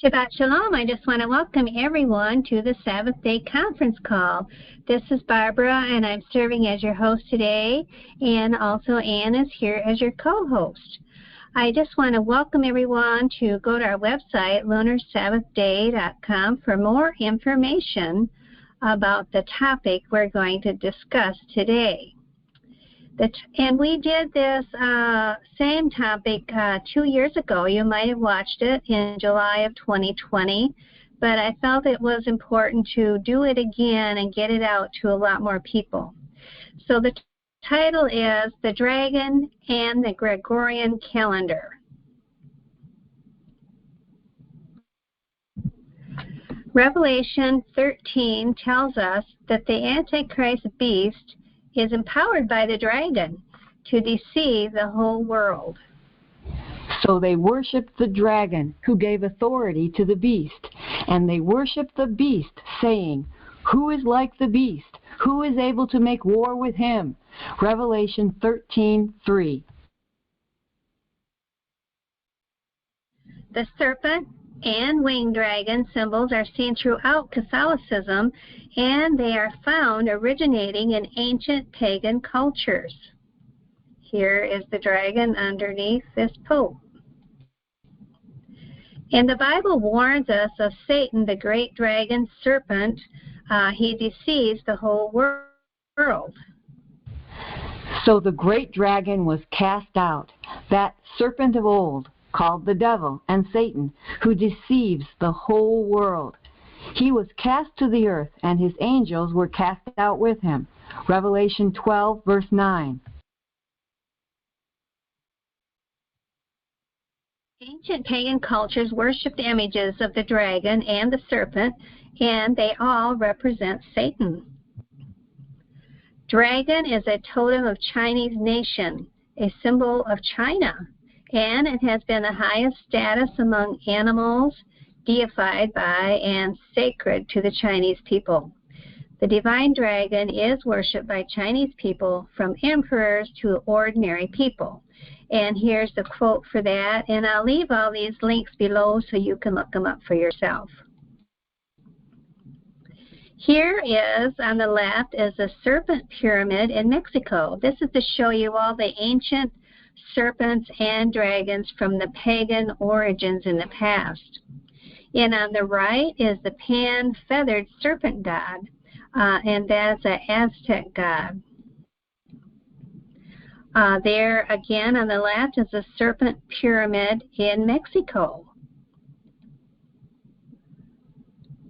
Shabbat Shalom. I just want to welcome everyone to the Sabbath Day conference call. This is Barbara, and I'm serving as your host today, and also Ann is here as your co-host. I just want to welcome everyone to go to our website, lunarsabbathday.com, for more information about the topic we're going to discuss today. And we did this same topic 2 years ago. You might have watched it in July of 2020, but I felt it was important to do it again and get it out to a lot more people. So the title is The Dragon and the Gregorian Calendar. Revelation 13 tells us that the Antichrist beast is empowered by the dragon to deceive the whole world. So they worshiped the dragon, who gave authority to the beast. And they worshiped the beast, saying, "Who is like the beast? Who is able to make war with him?" Revelation 13:3. The serpent and winged dragon symbols are seen throughout Catholicism, and they are found originating in ancient pagan cultures. Here is the dragon underneath this Pope. And the Bible warns us of Satan, the great dragon serpent. He deceives the whole world. So the great dragon was cast out, that serpent of old, called the devil and Satan, who deceives the whole world. He was cast to the earth, and his angels were cast out with him. Revelation 12, verse 9. Ancient pagan cultures worshipped images of the dragon and the serpent, and they all represent Satan. Dragon is a totem of Chinese nation, a symbol of China, and it has been the highest status among animals, deified by and sacred to the Chinese people. The divine dragon is worshipped by Chinese people, from emperors to ordinary people. And here's the quote for that, and I'll leave all these links below so you can look them up for yourself. Here is, on the left, is the serpent pyramid in Mexico. This is to show you all the ancient serpents and dragons from the pagan origins in the past. And on the right is the pan-feathered serpent god, and that's an Aztec god. There again on the left is the serpent pyramid in Mexico.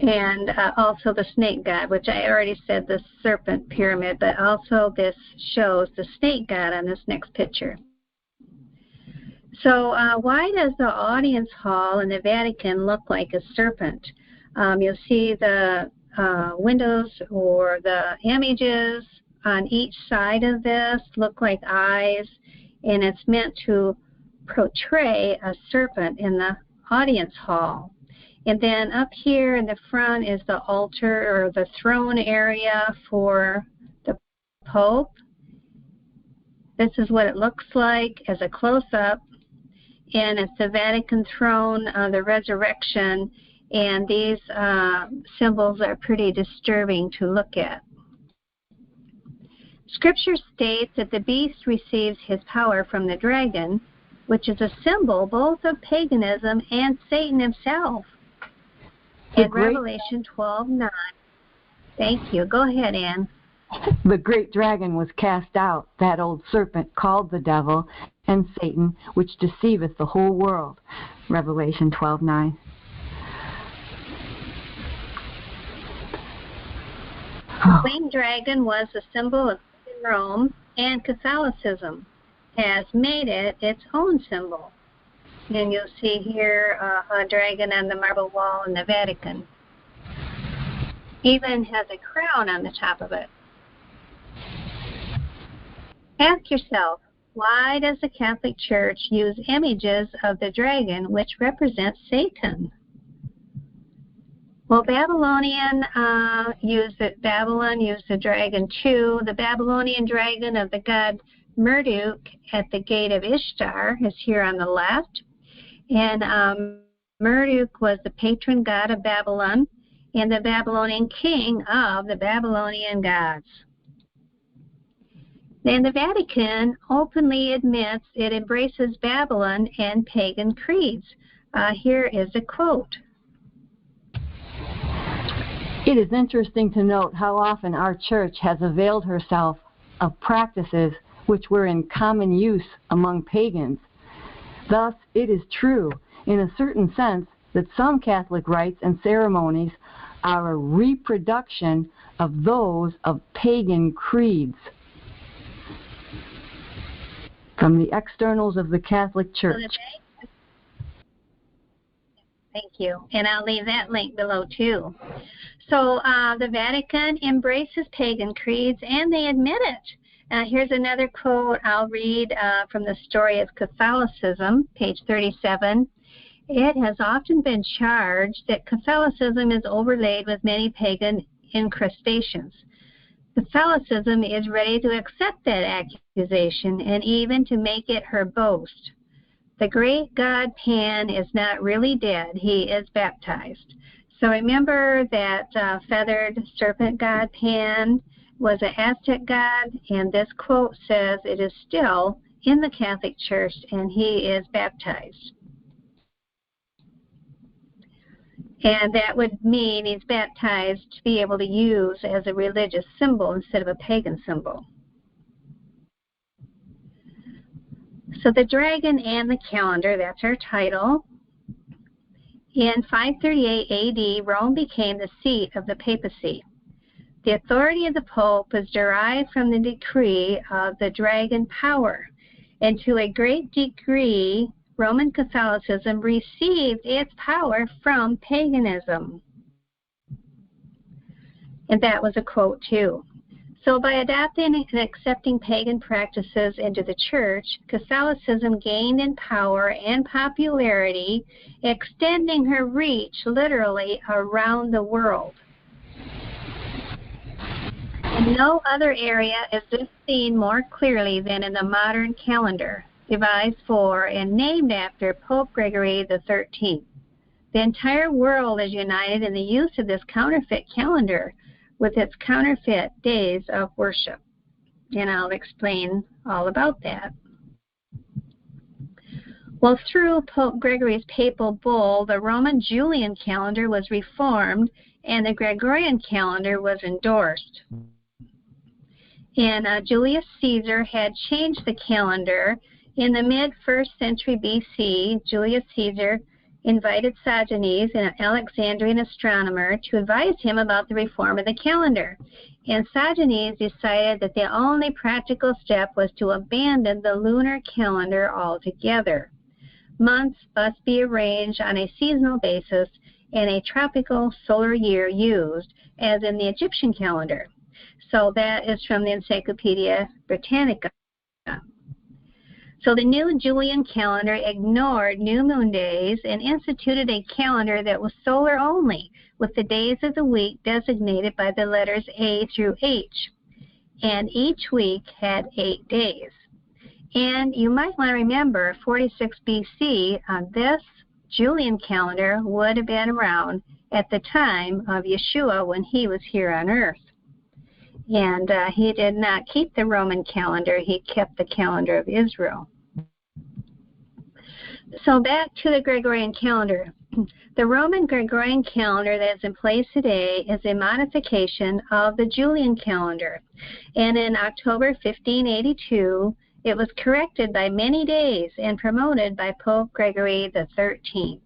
And also the snake god, which I already said the serpent pyramid, but also this shows the snake god on this next picture. So why does the audience hall in the Vatican look like a serpent? You'll see the windows or the images on each side of this look like eyes, and it's meant to portray a serpent in the audience hall. And then up here in the front is the altar or the throne area for the Pope. This is what it looks like as a close-up. And it's the Vatican throne, the resurrection, and these symbols are pretty disturbing to look at. Scripture states that the beast receives his power from the dragon, which is a symbol both of paganism and Satan himself. In Revelation 12:9. Thank you. Go ahead, Ann. The great dragon was cast out, that old serpent called the devil and Satan, which deceiveth the whole world. Revelation 12:9. The winged dragon was a symbol of Rome, and Catholicism has made it its own symbol. And you'll see here a dragon on the marble wall in the Vatican. Even has a crown on the top of it. Ask yourself, why does the Catholic Church use images of the dragon which represent Satan? Well, Babylon used the dragon too. The Babylonian dragon of the god Marduk at the gate of Ishtar is here on the left. And Marduk was the patron god of Babylon and the Babylonian king of the Babylonian gods. Then the Vatican openly admits it embraces Babylon and pagan creeds. Here is a quote. It is interesting to note how often our church has availed herself of practices which were in common use among pagans. Thus, it is true, in a certain sense, that some Catholic rites and ceremonies are a reproduction of those of pagan creeds. From the Externals of the Catholic Church. Thank you. And I'll leave that link below too. So the Vatican embraces pagan creeds and they admit it. Here's another quote I'll read from the Story of Catholicism, page 37. It has often been charged that Catholicism is overlaid with many pagan incrustations. Catholicism is ready to accept that accusation and even to make it her boast. The great god Pan is not really dead. He is baptized. So remember that feathered serpent god Pan was an Aztec god, and this quote says it is still in the Catholic Church and he is baptized. And that would mean he's baptized to be able to use as a religious symbol instead of a pagan symbol. So the dragon and the calendar, that's our title. In 538 AD, Rome became the seat of the papacy. The authority of the Pope is derived from the decree of the dragon power, and to a great degree, Roman Catholicism received its power from paganism. And that was a quote too. So by adopting and accepting pagan practices into the Church, Catholicism gained in power and popularity, extending her reach literally around the world. In no other area is this seen more clearly than in the modern calendar, devised for and named after Pope Gregory XIII. The entire world is united in the use of this counterfeit calendar with its counterfeit days of worship. And I'll explain all about that. Well, through Pope Gregory's papal bull, the Roman Julian calendar was reformed and the Gregorian calendar was endorsed. And Julius Caesar had changed the calendar. In the mid-1st century BC, Julius Caesar invited Sojournes, an Alexandrian astronomer, to advise him about the reform of the calendar. And Sojournes decided that the only practical step was to abandon the lunar calendar altogether. Months must be arranged on a seasonal basis and a tropical solar year used, as in the Egyptian calendar. So that is from the Encyclopedia Britannica. So the new Julian calendar ignored new moon days and instituted a calendar that was solar only, with the days of the week designated by the letters A through H. And each week had 8 days. And you might want to remember, 46 BC, this Julian calendar would have been around at the time of Yeshua when he was here on earth. And he did not keep the Roman calendar, he kept the calendar of Israel. So back to the Gregorian calendar. The Roman Gregorian calendar that is in place today is a modification of the Julian calendar. And in October 1582, it was corrected by many days and promoted by Pope Gregory XIII.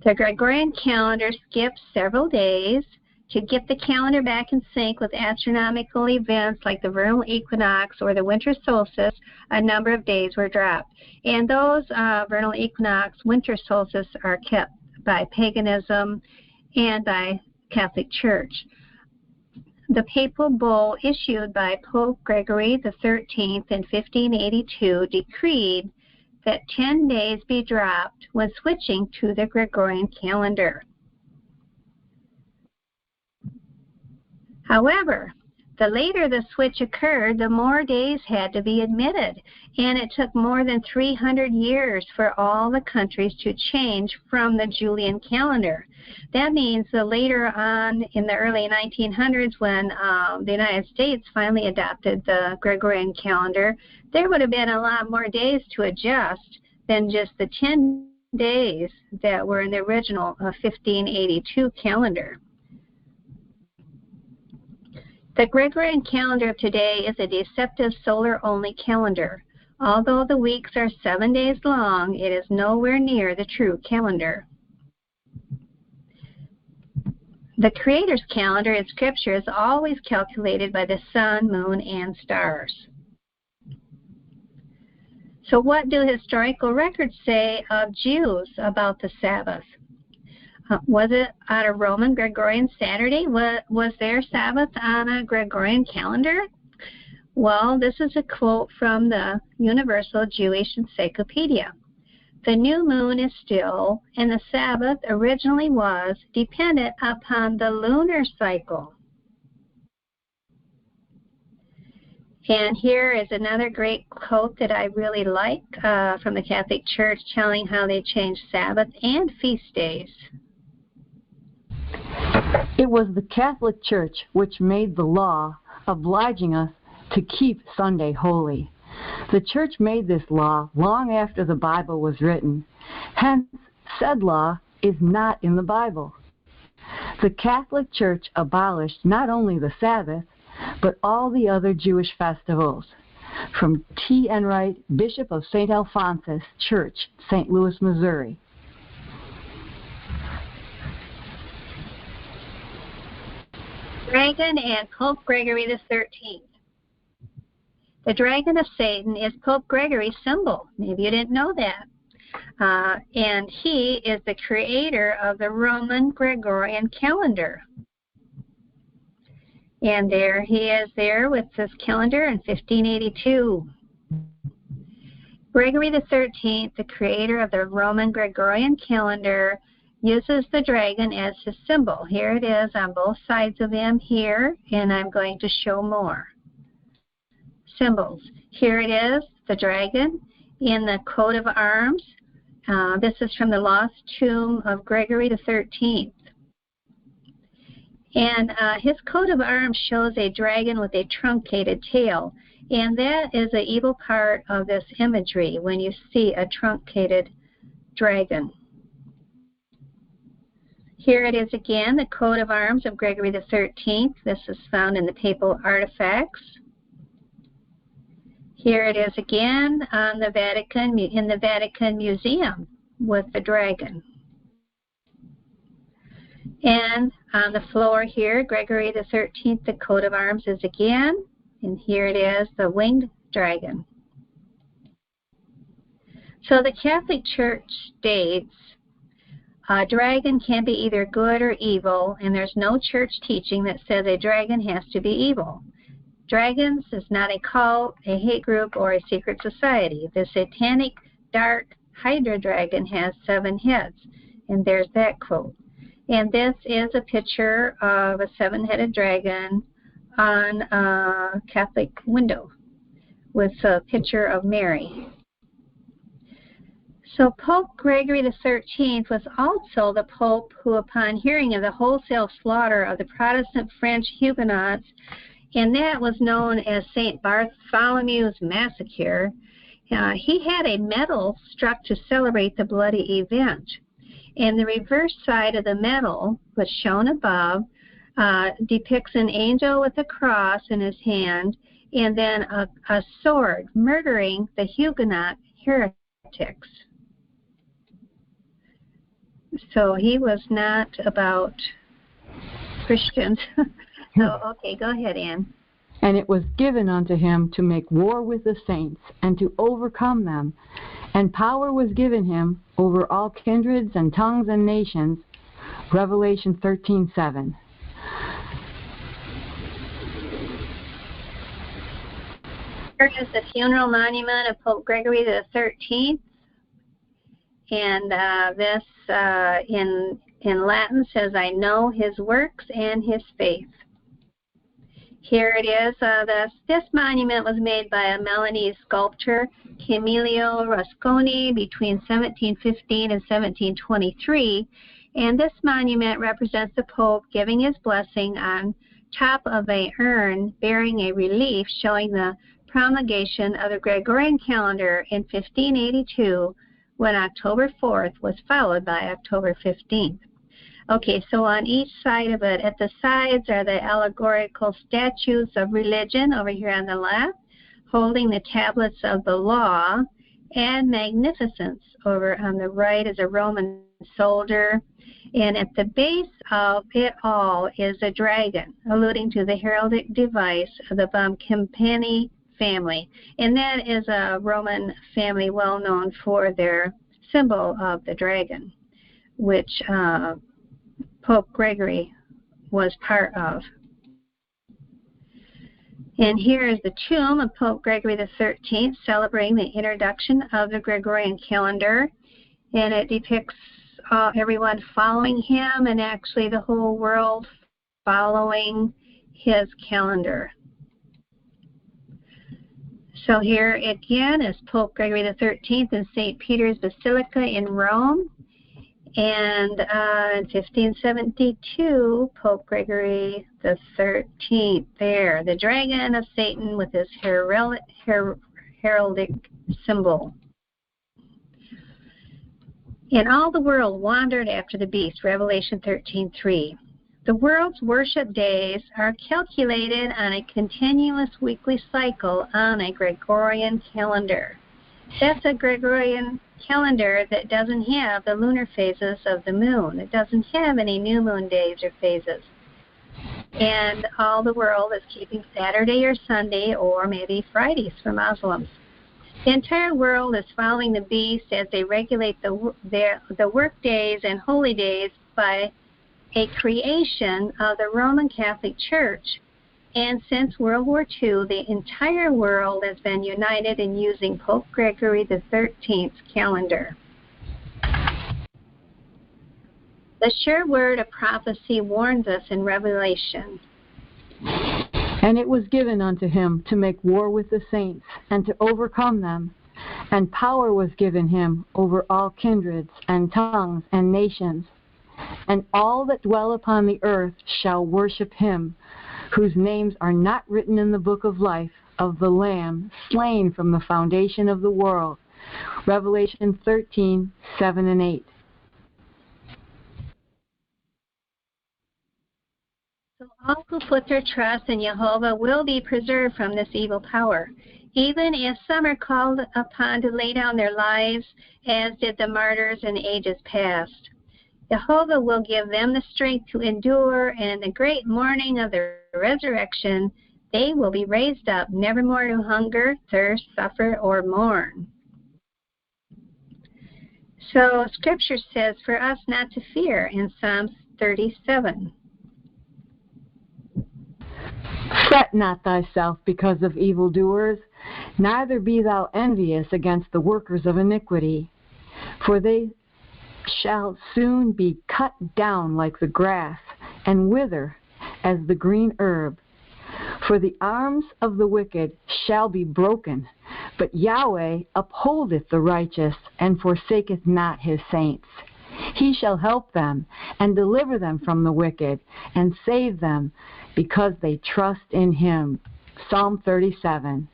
The Gregorian calendar skips several days to get the calendar back in sync with astronomical events like the vernal equinox or the winter solstice. A number of days were dropped. And those vernal equinox, winter solstice are kept by paganism and by Catholic Church. The papal bull issued by Pope Gregory XIII in 1582 decreed that 10 days be dropped when switching to the Gregorian calendar. However, The later the switch occurred, the more days had to be admitted, and it took more than 300 years for all the countries to change from the Julian calendar. That means that later on in the early 1900s, when the United States finally adopted the Gregorian calendar, there would have been a lot more days to adjust than just the 10 days that were in the original 1582 calendar. The Gregorian calendar of today is a deceptive solar-only calendar. Although the weeks are 7 days long, it is nowhere near the true calendar. The Creator's calendar in Scripture is always calculated by the sun, moon, and stars. So what do historical records say of Jews about the Sabbath? Was it on a Roman Gregorian Saturday? Was their Sabbath on a Gregorian calendar? Well, this is a quote from the Universal Jewish Encyclopedia. The new moon is still, and the Sabbath originally was dependent upon the lunar cycle. And here is another great quote that I really like from the Catholic Church, telling how they changed Sabbath and feast days. It was the Catholic Church which made the law obliging us to keep Sunday holy. The Church made this law long after the Bible was written. Hence, said law is not in the Bible. The Catholic Church abolished not only the Sabbath, but all the other Jewish festivals. From T. Enright, Bishop of St. Alphonsus Church, St. Louis, Missouri. Dragon and Pope Gregory XIII. The dragon of Satan is Pope Gregory's symbol. Maybe you didn't know that. And he is the creator of the Roman Gregorian calendar. And there he is there with this calendar in 1582. Gregory XIII, the creator of the Roman Gregorian calendar, uses the dragon as his symbol. Here it is on both sides of him here, and I'm going to show more symbols. Here it is, the dragon in the coat of arms. This is from the lost tomb of Gregory XIII. And his coat of arms shows a dragon with a truncated tail, and that is an evil part of this imagery when you see a truncated dragon. Here it is again, the coat of arms of Gregory XIII. This is found in the papal artifacts. Here it is again on the Vatican, in the Vatican Museum with the dragon. And on the floor here, Gregory XIII, the coat of arms is again, and here it is, the winged dragon. So the Catholic Church states a dragon can be either good or evil, and there's no church teaching that says a dragon has to be evil. Dragons is not a cult, a hate group, or a secret society. The satanic dark Hydra dragon has 7 heads, and there's that quote. And this is a picture of a 7-headed dragon on a Catholic window with a picture of Mary. So Pope Gregory XIII was also the Pope who, upon hearing of the wholesale slaughter of the Protestant French Huguenots, and that was known as St. Bartholomew's Massacre, he had a medal struck to celebrate the bloody event. And the reverse side of the medal, which shown above, depicts an angel with a cross in his hand, and then a sword murdering the Huguenot heretics. So he was not about Christians. So, okay, go ahead, Ann. And it was given unto him to make war with the saints, and to overcome them. And power was given him over all kindreds and tongues and nations. Revelation 13:7. Here is the funeral monument of Pope Gregory XIII. And this in Latin says, I know his works and his faith. Here it is. This monument was made by a Milanese sculptor, Camillo Rusconi, between 1715 and 1723. And this monument represents the Pope giving his blessing on top of an urn bearing a relief showing the promulgation of the Gregorian calendar in 1582, when October 4th was followed by October 15th. Okay, so on each side of it, at the sides are the allegorical statues of religion over here on the left, holding the tablets of the law, and magnificence over on the right is a Roman soldier. And at the base of it all is a dragon, alluding to the heraldic device of the Campani family. And that is a Roman family well known for their symbol of the dragon, which Pope Gregory was part of. And here is the tomb of Pope Gregory XIII, celebrating the introduction of the Gregorian calendar. And it depicts everyone following him, and actually the whole world following his calendar. So here again is Pope Gregory XIII in St. Peter's Basilica in Rome. And in 1572, Pope Gregory XIII there, the dragon of Satan with his heraldic symbol. And all the world wandered after the beast, Revelation 13:3. The world's worship days are calculated on a continuous weekly cycle on a Gregorian calendar. That's a Gregorian calendar that doesn't have the lunar phases of the moon. It doesn't have any new moon days or phases. And all the world is keeping Saturday or Sunday or maybe Fridays for Muslims. The entire world is following the beast as they regulate the work days and holy days by a creation of the Roman Catholic Church. And since World War II, the entire world has been united in using Pope Gregory XIII's calendar. The sure word of prophecy warns us in Revelation. And it was given unto him to make war with the saints, and to overcome them. And power was given him over all kindreds, and tongues, and nations. And all that dwell upon the earth shall worship him, whose names are not written in the book of life of the Lamb, slain from the foundation of the world. Revelation 13:7 and 8. So all who put their trust in Jehovah will be preserved from this evil power, even if some are called upon to lay down their lives, as did the martyrs in ages past. Jehovah will give them the strength to endure, and in the great morning of the resurrection, they will be raised up, never more to hunger, thirst, suffer, or mourn. So Scripture says for us not to fear in Psalms 37. Fret not thyself because of evildoers, neither be thou envious against the workers of iniquity, for they shall soon be cut down like the grass, and wither as the green herb. For the arms of the wicked shall be broken, but Yahweh upholdeth the righteous, and forsaketh not his saints. He shall help them, and deliver them from the wicked, and save them, because they trust in him. Psalm 37.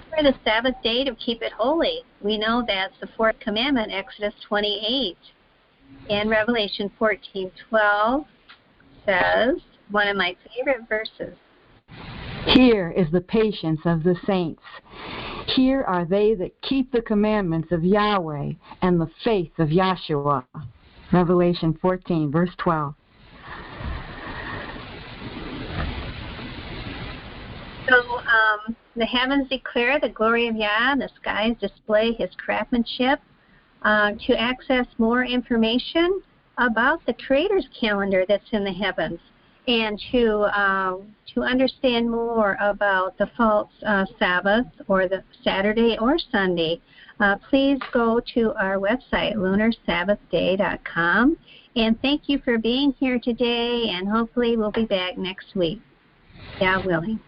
For the Sabbath day to keep it holy. We know that's the fourth commandment, Exodus 28. And Revelation 14:12 says, one of my favorite verses. Here is the patience of the saints. Here are they that keep the commandments of Yahweh and the faith of Yahshua. Revelation 14, verse 12. So the heavens declare the glory of Yah, the skies display his craftsmanship. To access more information about the Creator's calendar that's in the heavens, and to understand more about the false Sabbath or the Saturday or Sunday, please go to our website, lunarsabbathday.com, And thank you for being here today, and hopefully we'll be back next week. God willing.